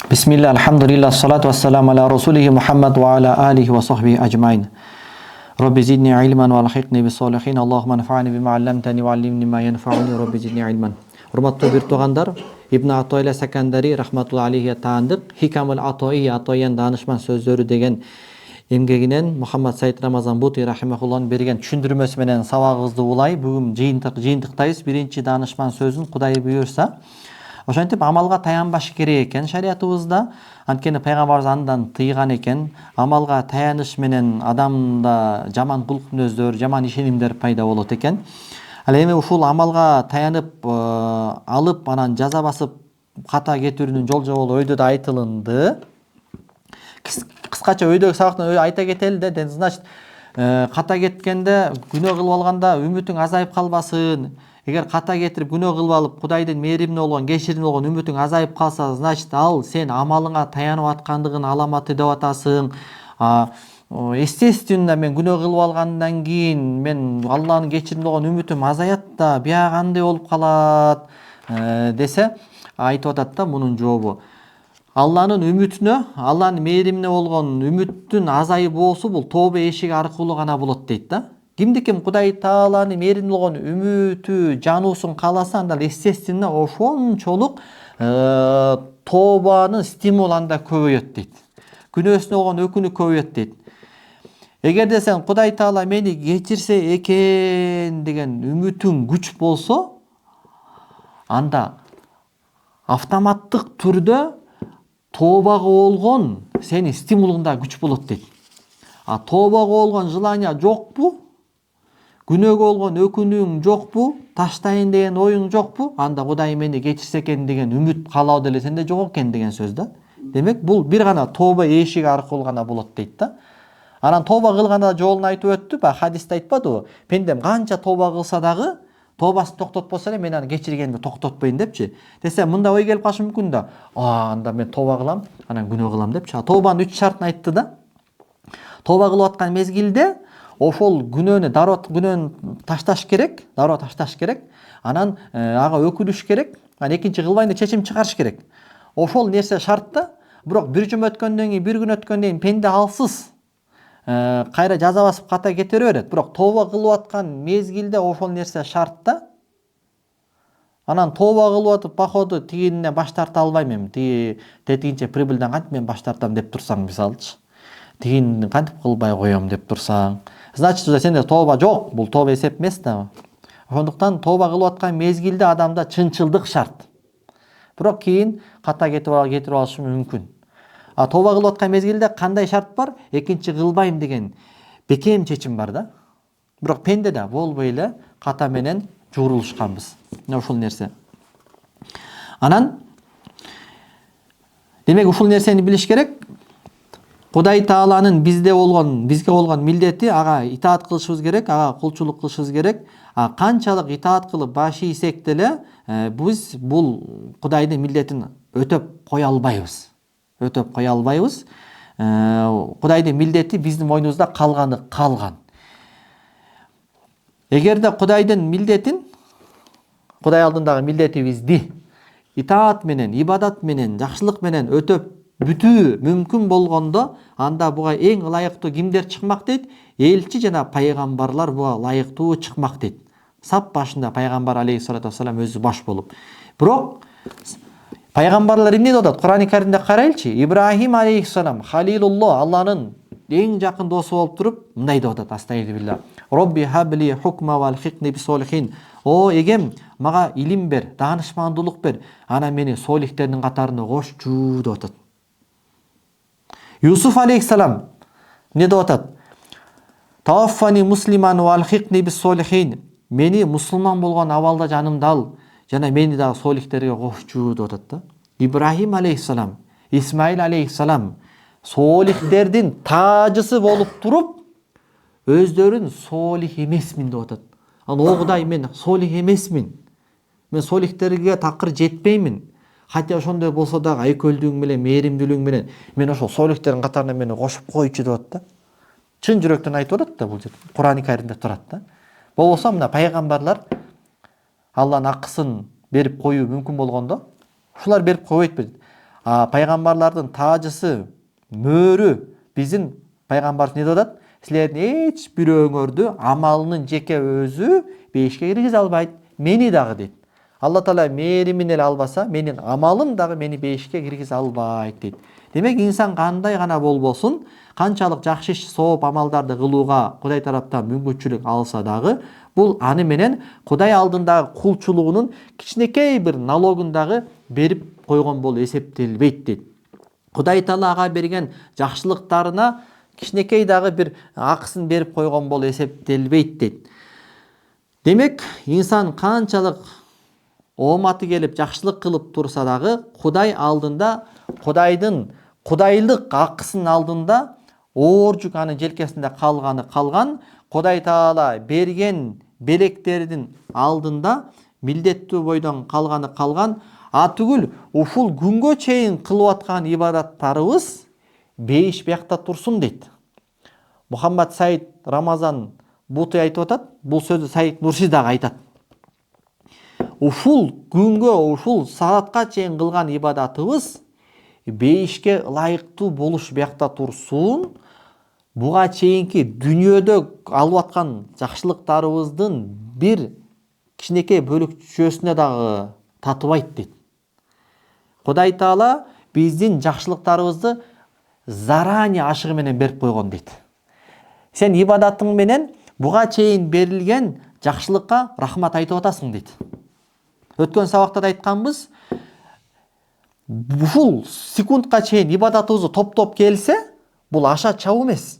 Bismillah, alhamdulillah, salatu wassalamu ala rasulihi Muhammad wa ala alihi wa sahbihi ajma'in. Rabbi zidni ilman wa alhiqni bis solihin. Allahumma nafa'ni bima 'allamtani wa 'allimni ma yanfa'uni. Rabbi zidni ilman. Урматтуу бир туугандар, Ибн Атойлла Сакандари рахматулла алейхи таандык Хикамул Атои, Атоян данышман сөздөрү деген эмгегинен Мухаммад Саид Рамазан Бути рахимахуллахтын берген түшүндүрмөсү менен сабагыбызды улай. Бүгүн жыйынтыктайбыз. Биринчи данышман сөзүн Кудай буйрса ошентип амалга таянбаш керек экен шариятыбызда. Анткени пайгамбарыбыз андан тыйган экен. Амалга таяныш менен адамда жаман кулк мүнөздөр, жаман ишенимдер пайда болот экен. Ал эми ушул амалга таянып алып анан жаза басып ката кетүүнүн жол жоболу өйдө да айтылынды. Кыскача өйдөгү сабактан айта кетели да. Значит, ката кеткенде күнөө кылып алганда үмүтүң азайып калбасын. Эгер ката кетирип күнөө кылып алып Кудайдын мээримине болгон, кечиримине болгон үмүтүң азайып калса, значит ал сен амалыңа таянып аткандыгын аламаты деп атасың. Естественно, мен күнөө кылып алгандан кийин мен Алланын кечиримине болгон үмүтүм азаят да, бия кандай болуп калат десе, айтып атат да мунун жообу. Алланын үмүтүнө, Алланын мээримине болгон үмүттүн азайбоосу бул тооба эшиги аркылуу гана болот дейт да. Кимди-ким Кудай Тааланын мээримине болгон үмүтү, жануусун кааласа, анда естественно ошончолук тообанын стимулу анда көбөйөт дейт. Күнөөсүнө болгон өкүнүү көбөйөт дейт. Эгерде сен Кудай Таала мени кечирсе экен деген үмүтүң күч болсо, анда автоматтык түрдө тообага болгон сенин стимулуң да күч болот дейт. А тообага болгон желание жокпу? Күнөөгө болгон өкүнүүң жокпу? Таштайын деген оюң жокпу? Анда Кудай мени кечирсе экен деген үмүт каалоо деле сенде жок экен деген сөз да. Демек, бул бир гана тооба эшиги аркылуу гана болот дейт да. Анан тооба кылганда жолун айтып өттү, хадисте айтпадыбы? Пендем канча тооба кылса дагы, тообасын токтотпосо эле мен аны кечиргенимди токтотпойн депчи. Десе, мында ой келип калышы мүмкүн да. Анда мен тооба кылам, анан күнөө кылам депчи. Тообанын 3 шартын айтты да. Тооба кылып аткан мезгилде ошол күнөөнү ташташ керек, дароо ташташ керек. Анан ага өкүнүш керек. Анан экинчи кылбайын деп чечим чыгарыш керек. Ошол нерсе шарт да. Бирок бир жума өткөндөн кийин, бир күн өткөндөн кийин пенде алсыз кайра жаза басып ката кетире берет. Бирок тооба кылып аткан мезгилде ошол нерсе шарт да. Анан тооба кылып атып, походу тигинен баш тарта албайм эми. Тетигинче прибыльден кантип мен баш тартам деп турсаң, мисалчы. Тигин кантип кылбай коем деп турсаң, значит, сенде тооба жок. Бул тооба эсеп эмес да. Ошондуктан тооба кылып аткан мезгилде адамда чынчылдык шарт. Бирок кийин ката кетирип алышы мүмкүн. А тооба кылып аткан мезгилде кандай шарт бар? Экинчи кылбайм деген бекем чечим бар да. Бирок пенде да болбой эле ката менен жуурулушканбыз. Ушул нерсе. Анан демек ушул нерсени билиш керек. Кудай Тааланын бизге болгон милдети, ага итаат кылышыбыз керек, ага кулчулук кылышыбыз керек. Канчалык итаат кылып баш ийсек деле, биз бул Кудайдын милдетин өтөп кое албайбыз. Кудайдын милдети биздин мойнубузда калган. Эгерде Кудайдын милдетин, Кудай алдындагы милдетибизди итаат менен, ибадат менен, жакшылык менен өтөп бүтүү мүмкүн болгондо, анда буга эң ылайыктуу кимдер чыкмак дейт? Элчи жана пайгамбарлар буга ылайыктуу чыкмак дейт. Сап башында пайгамбар алейхиссалату вассалам өзү баш болуп. Бирок пайгамбарлар эмне деп атат? Кур'ан-ы Каримде карайлычы. Ибрахим алейхиссалам, халилулло, Алланын эң жакын досу болуп туруп, мындай деп атат: Астагфирулла. Робби хабли хукма вал хикни би солихин. О эгем, мага илим бер, даанышмандуулук бер, ана мени солихтердин катарына кошчу деп атат. Юсуф алейхиссалам не деп атат? Таwaffani муслиман вал хикни би солихин. Мени мусулман болгон абалда жанымда ал, жана мени дагы солихтерге кошчу деп атат да. Ибрахим алейхиссалам, Исмаил алейхиссалам солихтердин тажысы болуп туруп, өздөрүн солих эмесмин деп атат. Ал о Кудай, мен солих эмесмин. Мен солихтерге такыр жетпеймин. Хотя ошондой болсо дагы айкөлдүгүң менен, мээримдүүлүгүң менен мен ошол солихтердин катарына мени кошуп койчу деп атат да. Чын жүрөктөн айтып атат да, бул жер Кур'ан-ы Каримде турат да. Болбосо мына пайгамбарлар Алланын акысын берип коюу мүмкүн болгондо ушулар берип койбойт бит. Пайгамбарлардын таажысы, мөөрү биздин пайгамбарыбыз не деп атат? Силердин эч бирөөңөрдү амалынын жеке өзү бейишке киргизе албайт. Мени дагы дейт. Алла Таала мээримин эле албаса, менин амалым дагы мени бейишке киргизе албайт дейт. Демек инсан кандай гана болбосун, канчалык жакшы иш, сооп амалдарды кылууга Кудай тараптан мүмкүнчүлүк алса дагы, бул аны менен Кудай алдындагы кулчулугунун кичинекей бир налогун дагы берип койгон болуп эсептелбейт дейт. Кудай Таала ага берген жакшылыктарына кичинекей дагы бир акысын берип койгон болуп эсептелбейт дейт. Демек, инсан канчалык ооматы келип жакшылык кылып турса дагы, Кудай алдында, Кудайдын кудайлык акысынын алдында оор жүк анын желкесинде калганы калган, Кудай Таала берген белектердин алдында милдеттүү бойдон калганы калган, түгүл ушул күнгө чейин кылып аткан ибадаттарыбыз бейиш биякта турсун дейт. Мухаммад Саид Рамазан Бути айтып атат, бул сөздү Саид Нурси дагы айтат. Ушул күнгө, ушул саатка чейин кылган ибадатыбыз бейишке ылайыктуу болуш биякта турсун. Буга чейинки дүйнөдө алып аткан жакшылыктарыбыздын бир кичинекей бөлүкчөсүнө дагы татыбайт дейт. Кудай Таала биздин жакшылыктарыбызды заранее ашыгы менен берип койгон дейт. Сен ибадатың менен буга чейин берилген жакшылыкка рахмат айтып атасың дейт. Өткөн сабакта да айтканбыз, ушул секундка чейин ибадатыбызды топтоп келсе, бул аша чабуу эмес.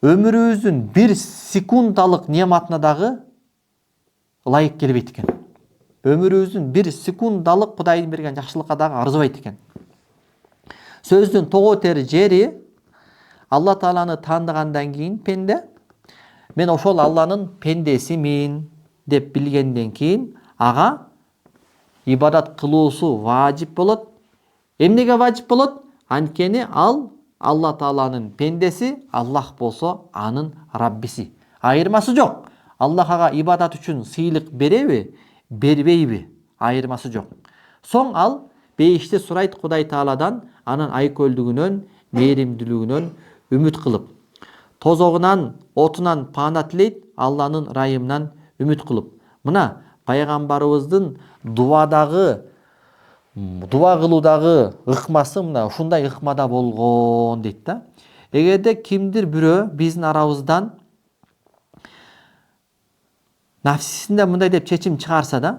Өмүрүбүздүн бир секундалык нематына дагы ылайык келбейт экен. Өмүрүбүздүн бир секундалык Кудайдын берген жакшылыкка дагы арзыбайт экен. Сөздүн тогоо тери жери Алла Тааланы тааныгандан кийин пенде, мен ошол Алланын пендесимин деп билгенден кийин ага ибадат кылуусу важип болот. Эмнеге важип болот? Анткени ал Алла Тааланын пендеси, Аллах болсо анын Раббиси. Айырмасы жок. Аллах ага ибадат үчүн сыйлык береби, бербейби? Айырмасы жок. Соң ал бейиште сурайт Кудай Тааладан, анын айкөлдүгүнөн, мээримдүүлүгүнөн үмүт кылып. Тозогунан, отунан паана тилейт, Алланын райымынан үмүт кылып. Мына пайгамбарыбыздын дуа кылуудагы ыкмасы мына ушундай ыкмада болгон дейт да. Эгерде кимдир бирөө биздин арабыздан нафсисинде мындай деп чечим чыгарса да,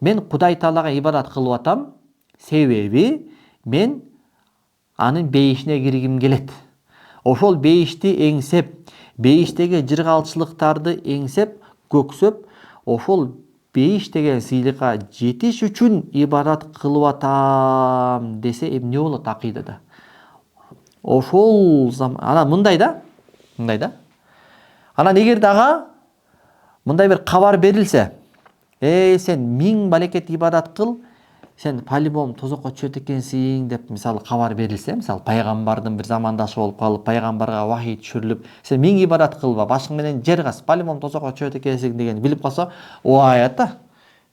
мен Кудай Таалага ибадат кылып атам, себеби мен анын бейишине киргим келет. Ошол бейишти эңсеп, бейиштеги жыргалчылыктарды эңсеп, көксөп, ошол бейиш деген сыйлыкка жетиш үчүн ибадат кылып атам десе эмне болот акыйдада? Ошол ана мындай да. Анан эгер дагы мындай бир кабар берилсе, сен 1000 балекет ибадат кыл, сен по-любому тозокко түшөт экенсиң деп мисалы кабар берилсе, мисалы пайгамбардын бир замандашы болуп калып, пайгамбарга вахий түшүрүлүп, сен 1000 ибадат кылба, башың менен жер каз, по-любому тозокко түшөт экенсиң деген билип калса, ой ата,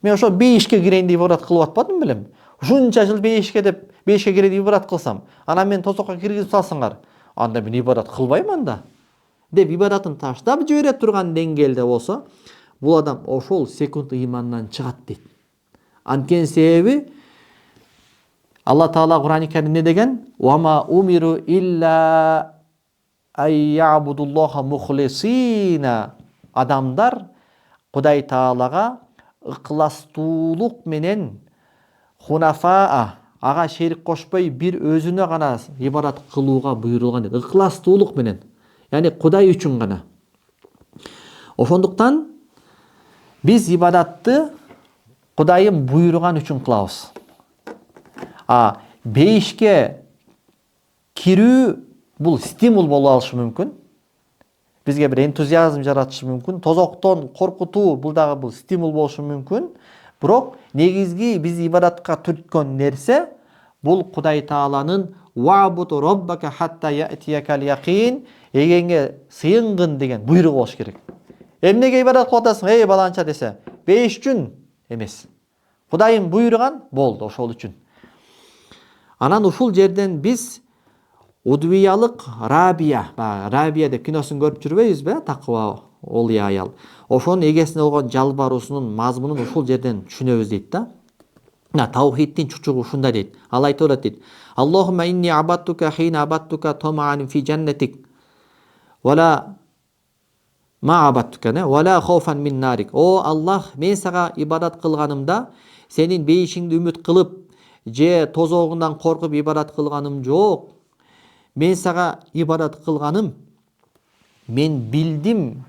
мен ошо бейишке кирейин деп ибадат кылып атпадым белем. Ушунча жыл бейишке кирейин деп ибадат кылсам, анан мен тозокко киргизип салсаңар, анда мен ибадат кылбайм анда деп ибадатын таштап жибере турган деңгээлде болсо, бул адам ошол секунд ыймандан чыгат дейт. Анткени себеби Алла Таала Кур'ан-ы Каримде деген: "Вама умиру илля айябудуллаха мухлисина". Адамдар Кудай Таалага ыкыластуулук менен хунафаа, ага шерик кошпой бир өзүнө гана ибадат кылууга буйрулган дейт. Ыкыластуулук менен, яни Кудай үчүн гана. Ошондуктан биз ибадатты Кудайым буйруган үчүн кылабыз. Бейишке кирүү бул стимул болуп алышы мүмкүн. Бизге бир энтузиазм жаратышы мүмкүн. Тозоктон коркутуу бул дагы стимул болушу мүмкүн. Бирок негизги биз ибадатка түрткөн нерсе бул Кудай Тааланын "Ва'буд роббака хатта я'тиякал яқин", эгеңе сыйынгын деген буйругу болуш керек. Эмнеге ибадат кылып атасың, баланча десе, бейиш үчүн эмес. Кудайым буйруган болду ошол үчүн. Анан ушул жерден биз удвиялык Рабия деп киносун көрүп жүрбөйбүзбү? Такыба олия аял. Ошонун эгесине болгон жалбаруусунун мазмунун ушул жерден түшүнөбүз дейт да. Таухиддин чучугу ушундай дейт. Ал айтып атат дейт. Аллахумма инни абаттука хина абаттука тамаан фи жаннатик. Вала ма абаттука не? Вала хауфан мин нарик. О Аллах, мен сага ибадат кылганымда сенин бейишиңди үмүт кылып, же тозогунан коркуп ибадат кылганым жок. Мен сага ибадат кылганым, мен билдим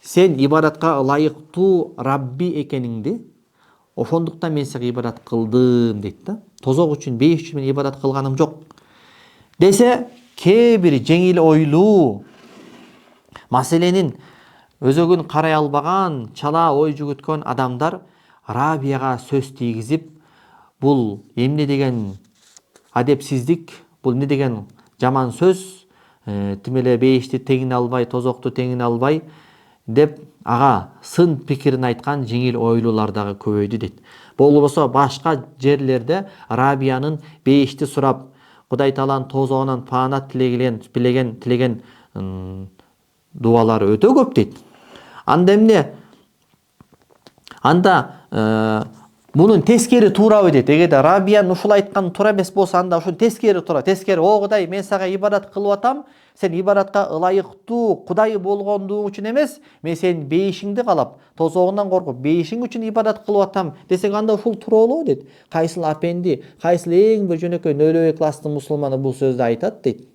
сен ибадатка ылайыктуу Рабби экениңди. Ошондуктан мен сага ибадат кылдым дейт да. Тозок үчүн, бейиш үчүн мен ибадат кылганым жок. Десе, кээ бир жеңил ойлуу, маселенин өзөгүн карай албаган, чала ой жүгүткөн адамдар Рабияга сөз тийгизип, бул эмне деген адепсиздик, бул эмне деген жаман сөз, тим эле бейишти теңине албай, тозокту теңине албай деп ага сын пикирин айткан жеңил ойлуулар дагы көбөйдү дейт. Болбосо башка жерлерде Рабиянын бейишти сурап, Кудай Тааланын тозогунан паанат тилеген дуалары өтө көп дейт. Анда эмне? Анда мунун тескери туурабы дейт. Эгерде Рабиянын ушул айтканы туура эмес болсо, анда ушун тескери туура. Тескери, о Кудай, мен сага ибадат кылып атам, сен ибадатка ылайыктуу Кудай болгондугуң үчүн эмес, мен сенин бейишиңди каалап, тозогунан коркуп, бейишиң үчүн ибадат кылып атам десең, анда ушул туура болобу дейт. Кайсыл апенди, кайсыл эң бир жөнөкөй нөлөбөй класстын мусулманы бул сөздү айтат дейт.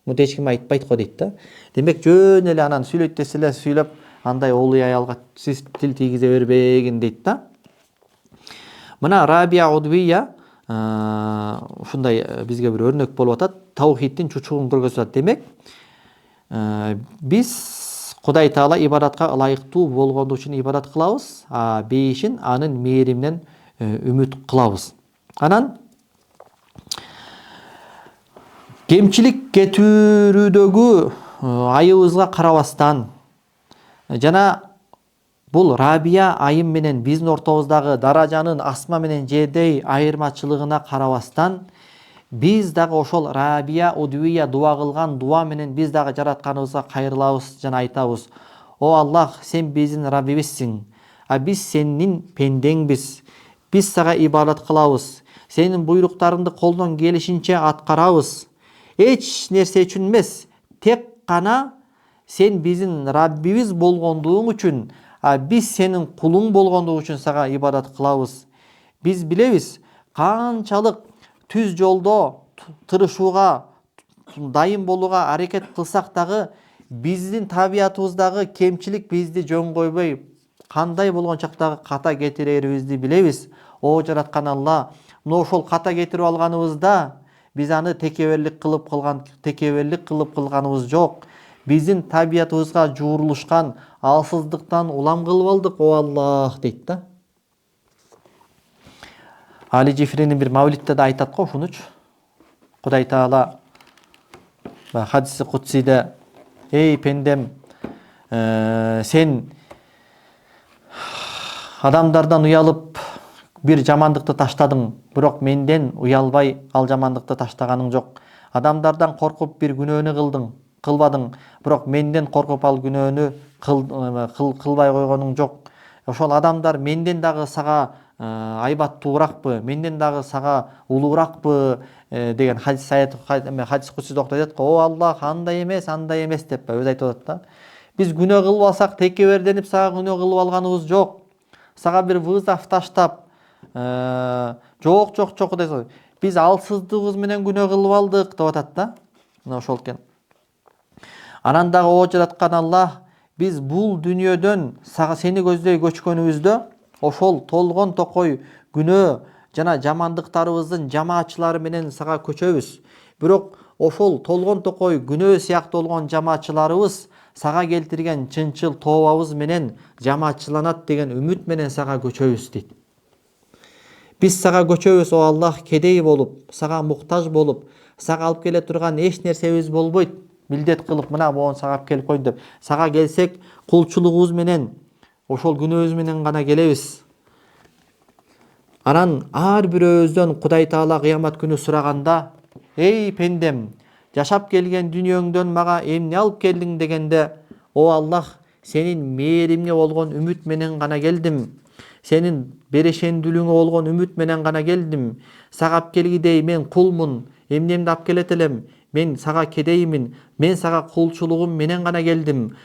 Муну эч ким айтпайт го дейт да. Демек жөн эле анан сүйлөйт десе сүйлөп, андай олий аялга сиз тил тийгизе бербегин дейт да. Мына Рабия Удвия ушундай бизге бир өрнөк болуп атат. Таухиддин чучугун көргөзүп атат. Демек, биз Кудай Таала ибадатка ылайыктуу болгондугу үчүн ибадат кылабыз, бейишин анын мээриминен үмүт кылабыз. Анан кемчилик кетирүүдөгү айыбыбызга карабастан жана бул Рабия айым менен биздин ортобуздагы даражанын асма менен жердей айырмачылыгына карабастан, биз дагы ошол Рабия Удвия дуа кылган дуа менен биз дагы жаратканыбызга кайрылабыз жана айтабыз. О Аллах, сен биздин Раббибизсиң, биз сенин пендеңбиз. Биз сага ибадат кылабыз. Сенин буйруктарыңды колдон келишинче аткарабыз. Эч нерсе үчүн эмес, тек гана сен биздин Раббибиз болгондугуң үчүн, биз сенин кулуң болгондугу үчүн сага ибадат кылабыз. Биз билебиз, канчалык түз жолдо тырышууга, дайым болууга аракет кылсак дагы, биздин табиятыбыздагы кемчилик бизди жөн койбой, кандай болгон чактагы ката кетирерибизди билебиз. О жараткан Алла, мына ошол ката кетирип алганыбызда биз аны текеберлик кылып кылганыбыз жок. Биздин табиятыбызга жуурулушкан алсыздыктан улам кылып алдык, о Аллах дейт да. Али Жифринин бир мавлидте да айтат го ушунучу. Кудай Таала хадиси кудсиде, эй пендем, сен адамдардан уялып бир жамандыкты таштадың, бирок менден уялбай ал жамандыкты таштаганың жок. Адамдардан коркуп бир күнөөнү кылбадың, бирок менден коркуп ал күнөөнү кылбай койгонуң жок. Ошол адамдар менден дагы сага айбаттуураакпы, менден дагы сага улууракпы деген хадис кудсиде айтат го. О Аллах, андай эмес деп өзү айтып атат да. Биз күнөө кылып алсак текеберденип сага күнөө кылып алганыбыз жок. Сага бир вызов таштап, жок дейсиз. Биз алсыздыгыбыз менен күнөө кылып алдык деп атат да. Мына ошол экен. Анан дагы о жараткан Аллах, биз бул дүйнөдөн сага сени көздөй көчкөнүбүздө ошол толгон токой күнөө жана жамандыктарыбыздын жамаатчылары менен сага көчөбүз. Бирок ошол толгон токой күнөө сыяктуу болгон жамаатчыларыбыз сага келтирген чынчыл тообабыз менен жамаатчыланат деген үмүт менен сага көчөбүз дейт. Биз сага көчөбүз, о Аллах, кедей болуп, сага муктаж болуп, сага алып келе турган эч нерсебиз болбойт. Милдет кылып, мына могун сага алып келип койдум деп. Сага келсек, кулчулугубуз менен ошол күнөөбүз менен гана келебиз. Анан ар бирөөбүздөн Кудай Таала кыямат күнү сураганда: "Эй пендем, жашап келген дүнүйөңдөн мага эмне алып келдиң?" дегенде: "О Аллах, сенин мээримге болгон үмүт менен гана келдим. Сенин берешендүүлүгүңө болгон үмүт менен гана келдим. Сага алып келгидей мен кулмун. Эмнемди алып келет элем? Мен сага кедеймин. Мен сага кулчулугум менен гана келдим.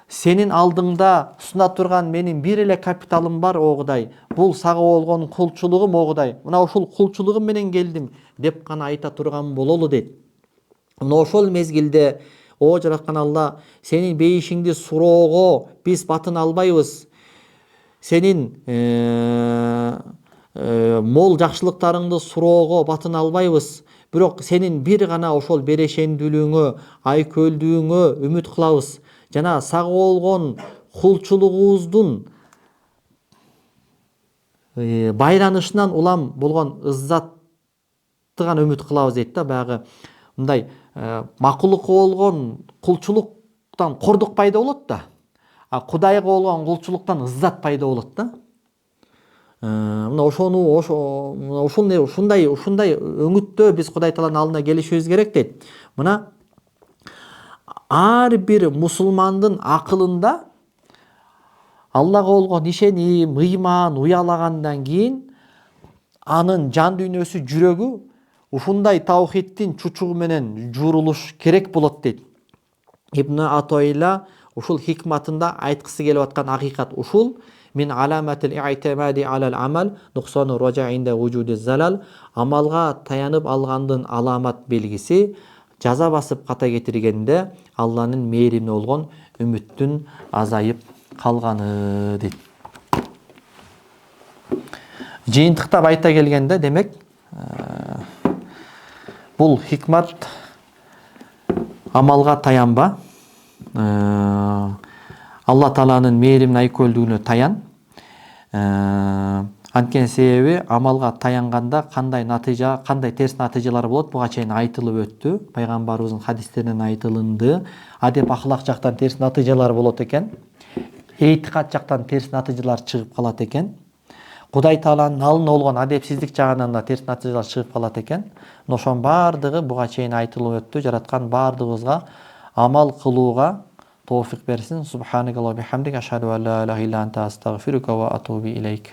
Сенин алдыңда суна турган менин бир эле капиталым бар, о Кудай. Бул сага болгон кулчулугум, о Кудай. Мына ушул кулчулугум менен келдим" деп гана айта турган бололу дейт. Мына ошол мезгилде: "О жараткан Алла, сенин бейишиңди суроого биз батын албайбыз. Сенин мол жакшылыктарыңды суроого батын албайбыз. Бирок сенин бир гана ошол берешендүүлүгүңө, айкөлдүгүңө үмүт кылабыз. Жана сага болгон кулчулугубуздун байланышынан улам болгон ыззатты гана үмүт кылабыз" дейт да. Баягы мындай макулукка болгон кулчулуктан кордук пайда болот да. А Кудайга болгон кулчулуктан ыззат пайда болот да. Мына ушундай өңүттө биз Кудай Тааланын алдына келишибиз керек дейт. Мына ар бир мусулмандын акылында Аллага болгон ишеним, ыйман уялагандан кийин анын жан дүйнөсү, жүрөгү ушундай таухидтин чучугу менен жуурулуш керек болот дейт. Ибн Атойла ушул хикматында айткысы келип аткан акыйкат ушул: "Мин аламатил и'тимади алал амал нуксану ража инда вужуди залал". Амалга таянып алгандын аламат белгиси жаза басып ката кетиргенде Алланын мээримине болгон үмүттүн азайып калганы дейт. Жыйынтыктап айта келгенде, демек, бул хикмат амалга таянба, Алла Тааланын мээримин айкөлдүгүнө таян. Анткени себеби амалга таянганда кандай натыйжа, кандай терс натыйжалар болот, буга чейин айтылып өттү. Пайгамбарыбыздын хадистеринен айтылынды. Адеп ахлак жактан терс натыйжалар болот экен. Эйтикат жактан терс натыйжалар чыгып калат экен. Кудай Тааланын алдына болгон адепсиздик жагынан да терс натыйжалар чыгып калат экен. Ошонун баардыгы буга чейин айтылып өттү. Жараткан баардыгыбызга амал кылууга тоофик берсин. Субханакаллаху бихамдик, ашхаду ан ла илаха илля анта, астагфирука ва атубу илейк.